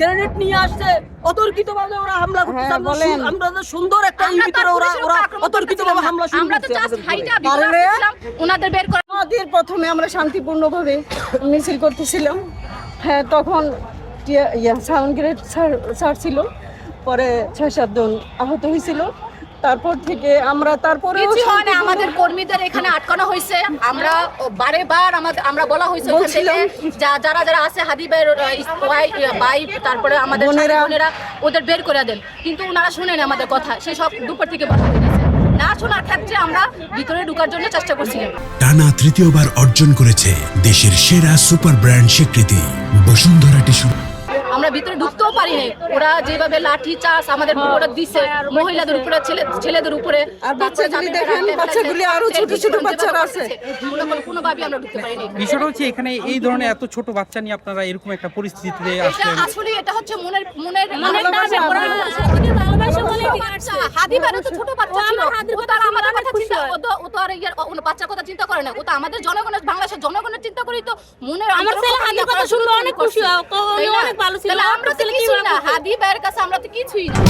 Grenade নিয়ে আসছে, অতর্কিতভাবে ওরা হামলা করতেছে। আমরা সুন্দর একটা ভিতরে ওরা অতর্কিতভাবে হামলা শুরু আমরা তো করছে। জাস্ট হাইটা বিকরাছিলাম ওনাদের বের করে। আমাদের প্রথমে আমরা শান্তিপূর্ণভাবে মিছিল করতেছিলাম, হ্যাঁ তখন সাউন্ড গ্রেড ছাড়ছিল, পরে 6-7 জন আহত হয়েছিল। তারপর থেকে আমরা তারপরে কিছু হয় না, আমাদের কর্মীদের এখানে আটকানো হয়েছে। আমরা বারেবার আমরা বলা হয়েছে ওখান থেকে যারা যারা আছে হাদিবের ভাই তারপরে আমাদের বোনেরা ওদের বের করে দেন, কিন্তু ওনারা শুনেন আমাদের কথা। সেই সব দুপুর থেকে বলা হয়ে গেছে, না শোনার ক্ষেত্রে আমরা ভিতরে ঢোকার জন্য চেষ্টা করছিলাম। টানা তৃতীয়বার অর্জন করেছে দেশের সেরা সুপার ব্র্যান্ড স্বীকৃতি বসুন্ধরা টিস্যু। আমরা ভিতরে ঢুকতেও পারি নাই, ওরা যেভাবে লাঠি চাষ আমাদের উপরে দিছে, মহিলাদের উপরে ছেলেদের উপরে। আর বাচ্চাগুলি দেখেন, বাচ্চাগুলি আরো ছোট ছোট বাচ্চারা আছে, কোনোভাবে আমরা ঢুকতে পারি নাই। বিষয়টা হচ্ছে এখানে এই ধরনের এত ছোট বাচ্চা নিয়ে আপনারা এরকম একটা পরিস্থিতিতে আসলেন। আসলে এটা হচ্ছে মনের হাদিবারও তো ছোট বাচ্চা ছিল, ও তো আর আমাদের কথা চিন্তা, ও তো আর বাচ্চার কথা চিন্তা করে না, ও তো আমাদের জনগণের, বাংলাদেশের জনগণের চিন্তা করেই তো মনের। আমার ছেলে হাদির কথা শুনলে অনেক খুশি হয়, অনেক ভালো ছিল। আমরা তো কিছুই না, হাদি ভাইয়ের কাছে আমরা তো কিছুই না।